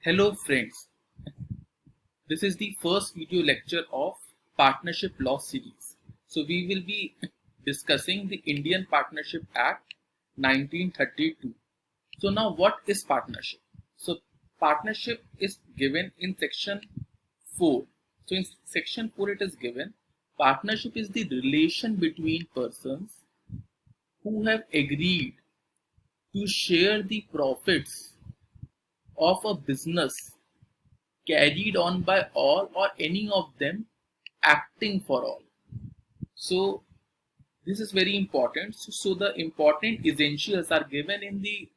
Hello friends, this is the first video lecture of Partnership Law series. So we will be discussing the Indian Partnership Act 1932. So now what is partnership? So partnership is given in section 4. So in section 4 it is given, partnership is the relation between persons who have agreed to share the profits of a business carried on by all or any of them acting for all. So this is very important. So the important essentials are given in the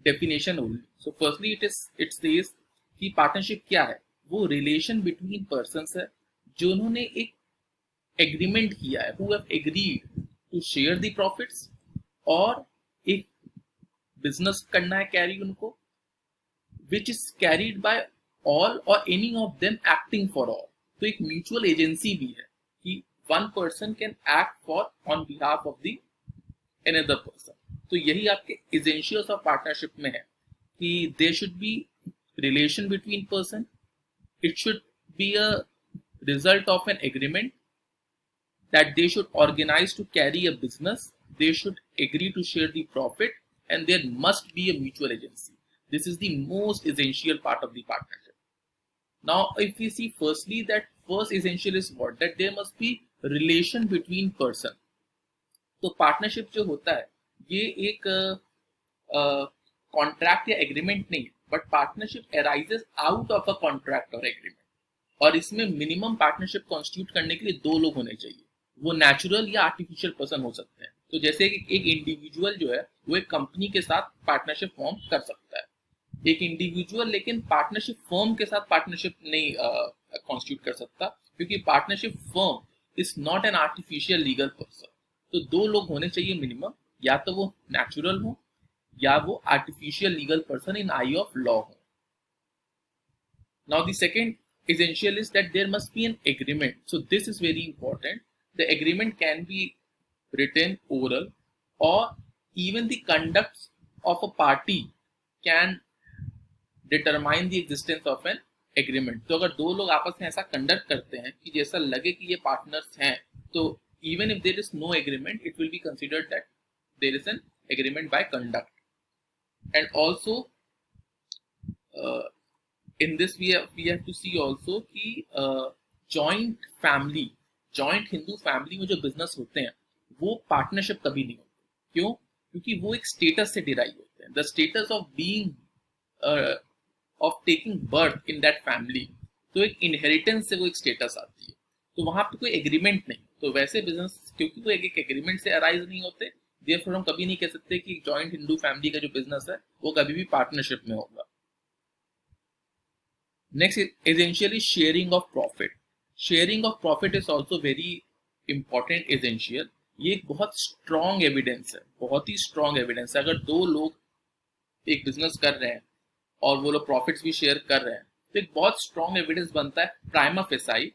definition only. So firstly it says कि partnership क्या है, वो relation between persons है जिन्होंने एक agreement किया है, who have agreed to share the profits, और एक बिजनेस करना है कैरी उनको, which is carried by all or any of them acting for all. तो एक म्यूचुअल एजेंसी भी है कि one person can act for on behalf of the another person. तो यही आपके एसेंशियल्स ऑफ पार्टनरशिप में है कि there should be relation between person, it should be a result of an agreement, that they should organize to carry a business, they should agree to share the profit, and there must be a mutual agency. This is the most essential part of the partnership. Now if we see firstly that first essential is what, that there must be relation between person. तो partnership जो होता है ये एक contract या agreement नहीं है, but partnership arises out of a contract और एग्रीमेंट. और इसमें मिनिमम पार्टनरशिप कॉन्स्टिट्यूट करने के लिए दो लोग होने चाहिए. वो नेचुरल या आर्टिफिशियल पर्सन हो सकते हैं. तो जैसे एक इंडिविजुअल जो है वो एक कंपनी के साथ पार्टनरशिप फॉर्म कर सकता है, एक इंडिविजुअल लेकिन पार्टनरशिप फर्म के साथ पार्टनरशिप नहीं कॉन्स्टिट्यूट कर सकता, क्योंकि partnership firm is not an artificial legal person. तो दो लोग होने चाहिए मिनिमम, या तो वो नेचुरल हो या वो artificial legal person in eye of law हो. Now the second essential is that there must be an agreement. So this is very important. The agreement can be written, oral, or even the conduct of a party can determine the existence of an agreement. तो अगर दो लोग आपस में ऐसा conduct करते हैं कि जैसा लगे कि ये पार्टनर्स हैं, तो even if there is no agreement, it will be considered that there is an agreement by conduct. And also in this we have to see also कि joint family, joint Hindu family में जो business होते हैं वो partnership कभी नहीं होते. क्यों? क्योंकि वो एक स्टेटस से डिराइव होते हैं. The status of being of taking birth in that family. तो एक इनहेरिटेंस से वो एक स्टेटस आती है. तो वहां पे कोई एग्रीमेंट नहीं. तो वैसे बिजनेस क्योंकि वो एक एग्रीमेंट से अराइज नहीं होते, देयरफॉर हम कभी नहीं कह सकते कि जॉइंट हिंदू फैमिली का जो बिजनेस है वो कभी भी पार्टनरशिप में होगा. Next is essentially sharing of profit. Sharing of profit is also very important essential. ये एक बहुत स्ट्रॉन्ग एविडेंस है, बहुत ही स्ट्रॉन्ग एविडेंस है. अगर दो लोग एक बिजनेस कर रहे हैं और वो लोग प्रॉफिट्स भी शेयर कर रहे हैं, तो एक बहुत स्ट्रॉन्ग एविडेंस बनता है प्राइमा फेसाई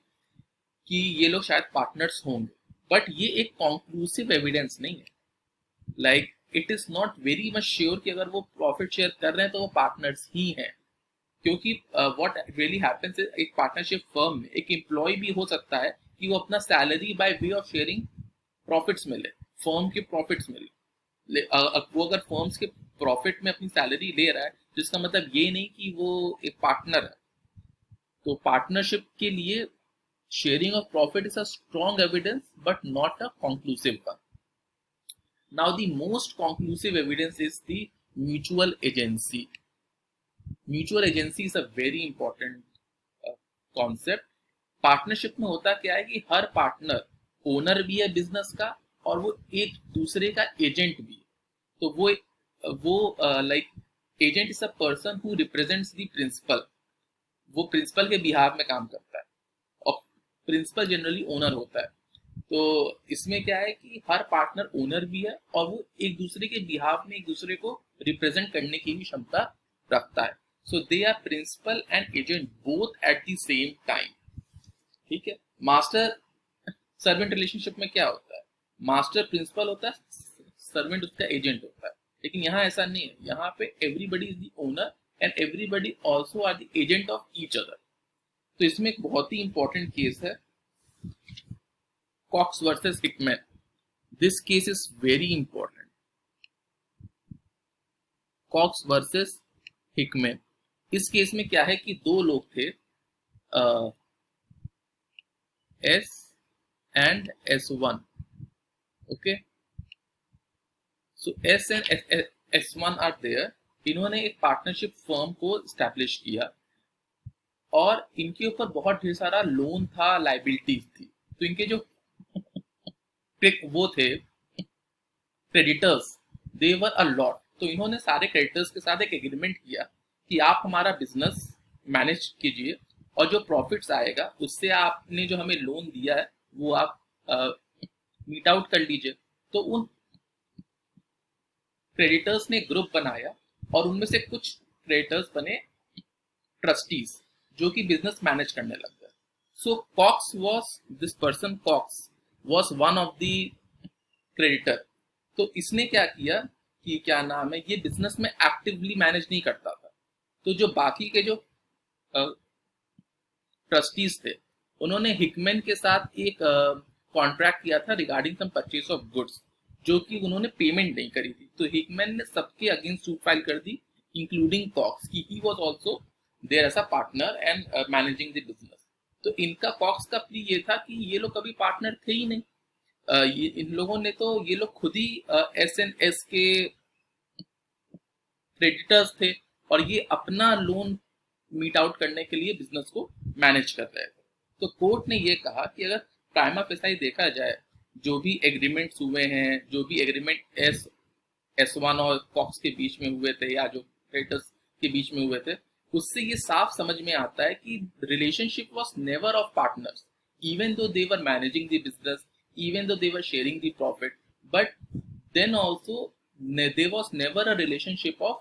कि ये लोग शायद पार्टनर्स होंगे. बट ये एक कॉन्क्लूसिव एविडेंस नहीं है. Like it is not very much sure कि अगर वो प्रॉफिट शेयर कर रहे हैं तो वो पार्टनर्स ही हैं. क्योंकि व्हाट रियली हैपेंस इज एक पार्टनरशिप फर्म में एक एम्प्लॉय भी हो सकता है कि वो अपना salary bye way of sharing profits मिले, फर्म के प्रॉफिट्स मिले. वो अगर फर्म्स के प्रॉफिट में अपनी सैलरी ले रहा है तो इसका मतलब ये नहीं कि वो एक पार्टनर है. तो पार्टनरशिप के लिए sharing of profit is a strong evidence but not a conclusive one. Now the most conclusive evidence is the mutual agency. Mutual agency is a very important concept. Partnership में होता क्या है कि हर partner owner भी है business का और वो एक दूसरे का एजेंट भी है. तो वो like agent is a person who represents the principal. वो प्रिंसिपल के बिहाफ में काम करता है और प्रिंसिपल जनरली ओनर होता है. तो इसमें क्या है कि हर पार्टनर ओनर भी है और वो एक दूसरे के बिहाफ में एक दूसरे को रिप्रेजेंट करने की भी क्षमता रखता है. So they are principal and agent both at the same time. ठीक है. मास्टर सर्वेंट रिलेशनशिप में क्या होता है, मास्टर प्रिंसिपल होता है, सर्वेंट उसका एजेंट होता है. लेकिन यहाँ ऐसा नहीं है. यहाँ पे everybody is the owner and everybody also are the agent of each other. तो इसमें एक बहुत ही इंपॉर्टेंट केस है Cox versus Hickman. This case is very important. Cox versus Hickman. इस केस में क्या है कि दो लोग थे, S and S1. Okay, so S and S1 are there. इन्होंने एक पार्टनरशिप फर्म को स्टैब्लिश किया और इनके ऊपर बहुत ढेर सारा लोन था, लाइबिलिटीज थी. तो इनके जो वो थे creditors, they were a lot. तो इन्होंने सारे क्रेडिटर्स के साथ एक एग्रीमेंट किया कि आप हमारा बिजनेस मैनेज कीजिए और जो प्रॉफिट्स आएगा उससे आपने जो हमें लोन दिया है वो आप मीट आउट कर लीजिए. तो उन क्रेडिटर्स ने ग्रुप बनाया और उनमें से कुछ क्रेडिटर्स बने ट्रस्टीज जो कि बिजनेस मैनेज करने लग गए. So Cox was this person, Cox was one of the creditor. तो इसने क्या किया कि क्या नाम है, ये बिजनेस में एक्टिवली मैनेज नहीं करता था. तो जो बाकी के जो ट्रस्टीज थे उन्होंने हिकमैन के साथ एक कॉन्ट्रैक्ट किया था regarding some purchase of goods, जो कि उन्होंने पेमेंट नहीं करी थी. तो हिकमैन ने सबके अगेंस्ट सूट फाइल कर दी इंक्लूडिंग कॉक्स कि he was also there as a partner and managing the business. तो इनका कॉक्स का प्ली ये था कि ये लोग कभी पार्टनर थे ही नहीं. ये इन लोगों ने तो ये लोग खुद ही S&S के क्रेडिटर्स थे और ये अपना लोन मीट आउट करने के लिए बिजनेस को मैनेज कर रहे थे. तो कोर्ट ने ये कहा कि अगर प्राइमा फेसाई देखा जाए, जो भी एग्रीमेंट्स हुए हैं, जो भी एग्रीमेंट S1 और कॉक्स के बीच में हुए थे या जो क्रेडिटर्स के बीच में हुए थे, उससे ये साफ समझ में आता है कि relationship was never of partners. Even though they were managing the business, even though they were sharing the profit, but then also there was never a relationship of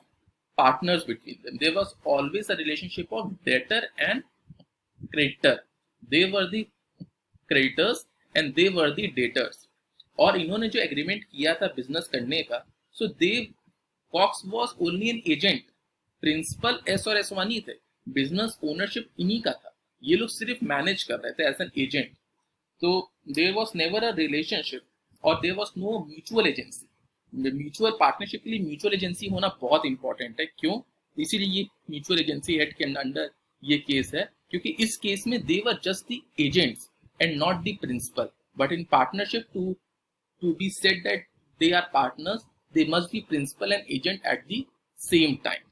partners between them. There was always a relationship of debtor and creditor. They were the creditors and they were the debtors. और इन्होंने जो agreement किया था business करने का, so the Cox was only an agent. Principal S और S1 ही थे, business ownership इन्हीं का था. ये लोग सिर्फ मैनेज कर रहे थे एज एन एजेंट. तो there was never a relationship और there was no mutual agency. Mutual partnership के लिए म्यूचुअल एजेंसी होना बहुत इंपॉर्टेंट है. क्यों? इसीलिए ये म्यूचुअल एजेंसी हेड के अंडर ये केस है, क्योंकि इस केस में they were just the agents and not the principal. But in partnership to be said that they are partners, they must be principal and agent at the same time.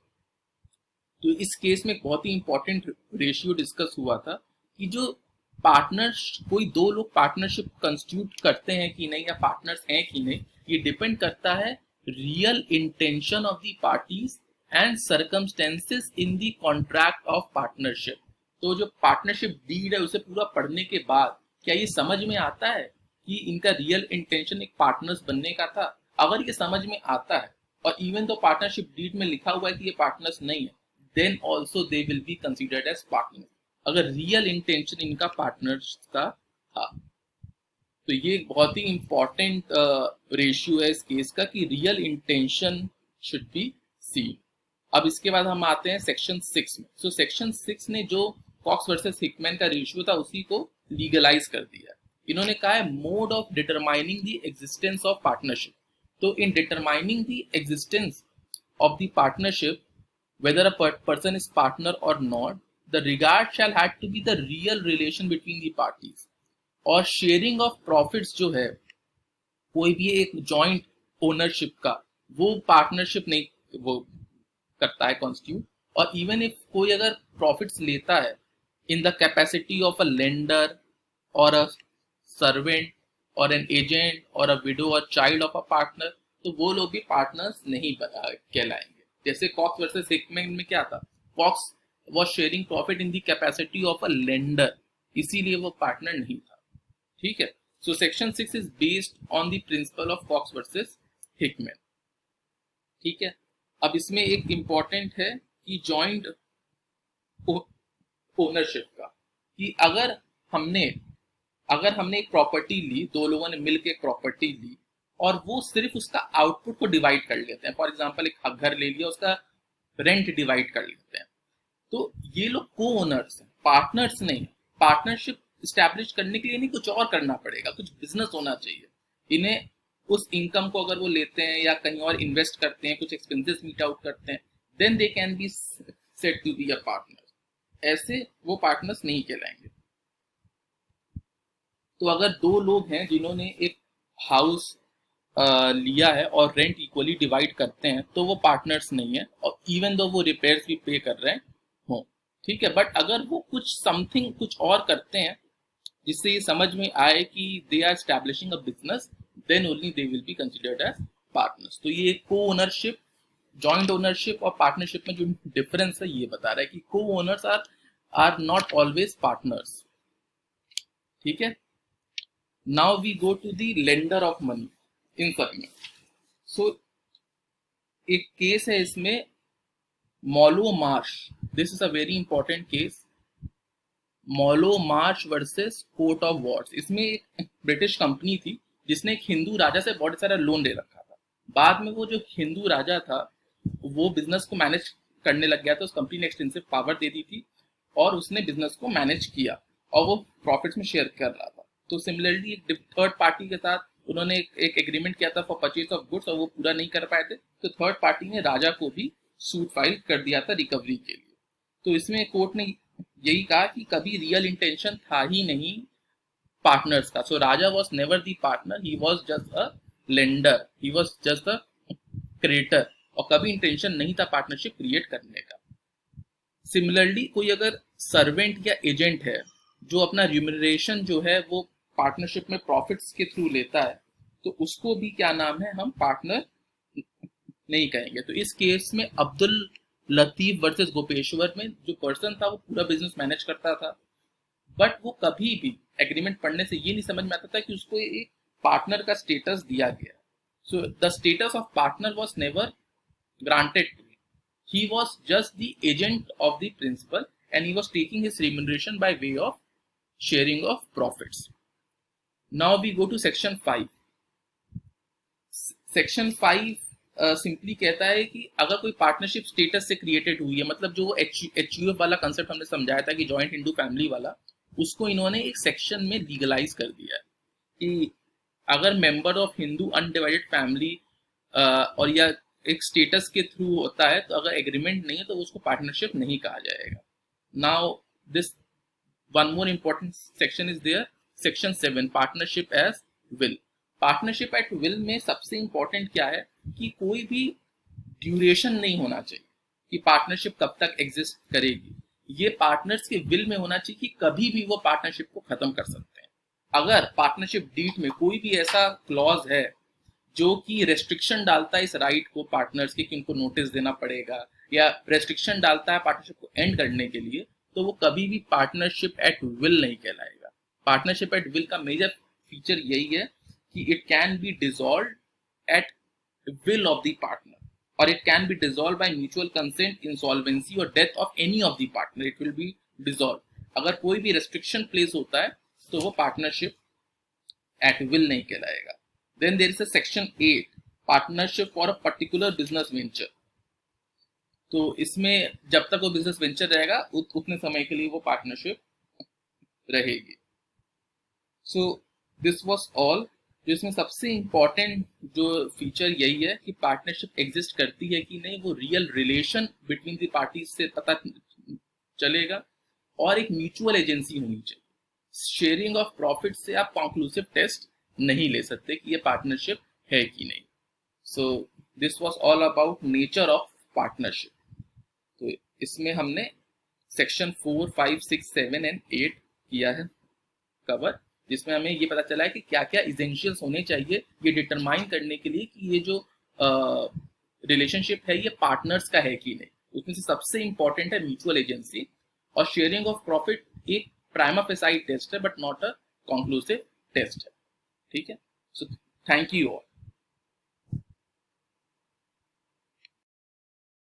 तो इस case में बहुत ही important ratio discuss हुआ था कि जो partners, कोई दो लोग पार्टनरशिप कंस्टिट्यूट करते हैं कि नहीं या पार्टनर्स हैं कि नहीं, ये डिपेंड करता है real intention of the parties and circumstances in the contract of partnership. तो जो पार्टनरशिप डीड है उसे पूरा पढ़ने के बाद क्या ये समझ में आता है कि इनका रियल इंटेंशन एक पार्टनर्स बनने का था? अगर ये समझ में आता है और इवन तो पार्टनरशिप डीड में लिखा हुआ है कि ये पार्टनर्स नहीं है, then also they will be considered as partners, अगर रियल इंटेंशन इनका पार्टनर्स का था. तो ये बहुत ही इंपॉर्टेंट रेशियो है इस केस का कि real intention should be seen. अब इसके बाद हम आते हैं सेक्शन 6 में. सो सेक्शन 6 ने जो कॉक्स वर्सेस हिकमैन का रेशियो था उसी को लीगलाइज कर दिया. इन्होंने कहा है mode of determining the existence of partnership. तो in determining the existence of the partnership, whether a person is partner or not, the regard shall have to be the real relation between the parties. और sharing of profits जो है, कोई भी एक joint ownership का, वो partnership नहीं वो करता है कॉन्स्टिट्यूट. और इवन इफ कोई अगर प्रॉफिट्स लेता है in the capacity of a lender और अ सर्वेंट और एन एजेंट और अ विडो और चाइल्ड ऑफ अ पार्टनर, तो वो लोग भी पार्टनर्स नहीं कहलाएंगे. जैसे कॉक्स वर्सेस हिकमैन में क्या था, COX was sharing profit in the capacity of a lender, इसीलिए वो पार्टनर नहीं था. ठीक है. So section 6 is based on the principle of Cox versus Hickman. ठीक है. अब इसमें एक इंपॉर्टेंट है कि जॉइंट ओनरशिप का, कि अगर हमने एक प्रॉपर्टी ली, दो लोगों ने मिलकर एक प्रॉपर्टी ली और वो सिर्फ उसका आउटपुट को डिवाइड कर लेते हैं. फॉर एग्जांपल एक घर ले लिया, उसका रेंट डिवाइड कर लेते हैं। तो ये लोग को ओनर्स हैं, पार्टनर्स नहीं। पार्टनरशिप स्टैब्लिश करने के लिए नहीं कुछ और करना पड़ेगा, कुछ बिजनेस होना चाहिए। इन्हें उस इनकम को अगर वो लेते हैं या कहीं और इन्वेस्ट करते हैं, कुछ एक्सपेंसेस मीट आउट करते हैं, then they can be said to be a partner. ऐसे वो पार्टनर्स नहीं कहलाएंगे। तो अगर दो लोग हैं जिन्होंने एक हाउस लिया है और रेंट इक्वली डिवाइड करते हैं, तो वो पार्टनर्स नहीं है, और इवन दो वो रिपेयर्स भी पे कर रहे हैं हो, ठीक है। बट अगर वो कुछ समथिंग कुछ और करते हैं जिससे ये समझ में आए कि they are establishing a business, then only they will be considered as partners. तो ये को ओनरशिप, जॉइंट ओनरशिप और पार्टनरशिप में जो डिफरेंस है ये बता रहा है कि co-owners are not always partners, ठीक है। Now we go to the lender of money इन सब में। सो एक केस है इसमें, Mollwo March. This is a very important case, Mollwo March versus Court of Wards. इसमें एक ब्रिटिश कंपनी थी जिसने एक हिंदू राजा से बहुत सारा लोन ले रखा था। बाद में वो जो हिंदू राजा था वो बिजनेस को मैनेज करने लग गया था, उस कंपनी ने एक्सटेंसिव पावर दे दी थी और उसने बिजनेस को मैनेज किया और वो प्रॉफिट्स में शेयर कर रहा था। तो सिमिलरली एक थर्ड पार्टी के साथ उन्होंने एक एग्रीमेंट किया था फॉर परचेज ऑफ गुड्स और वो पूरा नहीं कर पाए थे, तो थर्ड पार्टी ने राजा को भी सूट फाइल कर दिया था रिकवरी के लिए। तो इसमें कोर्ट ने यही कहा कि कभी रियल इंटेंशन था ही नहीं पार्टनर्स का। So Raja was never the partner, he was just a lender, he was just a creator, और कभी इंटेंशन नहीं था पार्टनरशिप क्रिएट करने का। सिमिलरली कोई अगर सर्वेंट या एजेंट है जो अपना रिम्यूनरेशन जो है वो पार्टनरशिप में प्रॉफिट्स के थ्रू लेता है, तो उसको भी क्या नाम है, हम पार्टनर नहीं कहेंगे। तो इस केस में अब्दुल लतीफ वर्सेस गोपेश्वर में जो पर्सन था वो पूरा बिजनेस मैनेज करता था, बट वो कभी भी एग्रीमेंट पढ़ने से ये नहीं समझ में आता था कि उसको एक पार्टनर का स्टेटस दिया गया। So the status of partner was never granted to him, he was just the agent of the principal and he was taking his remuneration by way of sharing of profits. Now we go to section 5। Section 5 simply कहता है कि अगर कोई partnership status से created हुई है, मतलब जो HUF वाला कंसेप्ट हमने समझाया था कि जॉइंट हिंदू फैमिली वाला, उसको इन्होंने एक सेक्शन में लीगलाइज कर दिया है कि अगर member of Hindu undivided family और या एक स्टेटस के थ्रू होता है, तो अगर एग्रीमेंट नहीं है तो उसको पार्टनरशिप नहीं कहा जाएगा। Now this one more important section is there, section 7, partnership as will. Partnership at will में सबसे इंपॉर्टेंट क्या है कि कोई भी ड्यूरेशन नहीं होना चाहिए कि पार्टनरशिप कब तक एग्जिस्ट करेगी। ये पार्टनर्स के विल में होना चाहिए कि कभी भी वो पार्टनरशिप को खत्म कर सकते हैं। अगर पार्टनरशिप डीड में कोई भी ऐसा क्लॉज है जो कि रेस्ट्रिक्शन डालता है इस राइट को पार्टनर्स के कि उनको नोटिस देना पड़ेगा, या रेस्ट्रिक्शन डालता है पार्टनरशिप को एंड करने के लिए, तो वो कभी भी पार्टनरशिप एट विल नहीं कहलाएगा। पार्टनरशिप एट विल का मेजर फीचर यही है कि it can be dissolved at will of the partner, or it can be dissolved by mutual consent, insolvency or death of any of the partner, it will be dissolved। अगर कोई भी restriction place होता है तो वो partnership at will नहीं कहलाएगा। Then there is a section 8, partnership for a particular business venture। तो इसमें जब तक वो बिजनेस वेंचर रहेगा उतने समय के लिए वो पार्टनरशिप रहेगी। So this was all. जो इसमें सबसे इंपॉर्टेंट जो फीचर यही है कि पार्टनरशिप एग्जिस्ट करती है कि नहीं, वो real relation between the parties से पता चलेगा, और एक म्यूचुअल एजेंसी होनी चाहिए। शेयरिंग ऑफ प्रॉफिट से आप कंक्लूसिव टेस्ट नहीं ले सकते कि ये पार्टनरशिप है कि नहीं। So this was all about nature of partnership. तो इसमें हमने सेक्शन 4, 5, 6, 7 एंड 8 किया है कवर, जिसमें हमें ये पता चला है कि क्या क्या इसेंशियल्स होने चाहिए ये डिटरमाइन करने के लिए कि ये जो रिलेशनशिप है ये पार्टनर्स का है कि नहीं। उसमें से सबसे इंपॉर्टेंट है म्यूचुअल एजेंसी, और शेयरिंग ऑफ प्रॉफिट एक प्राइमा फेसाई टेस्ट है but not a conclusive test है। ठीक है, सो थैंक यू ऑल।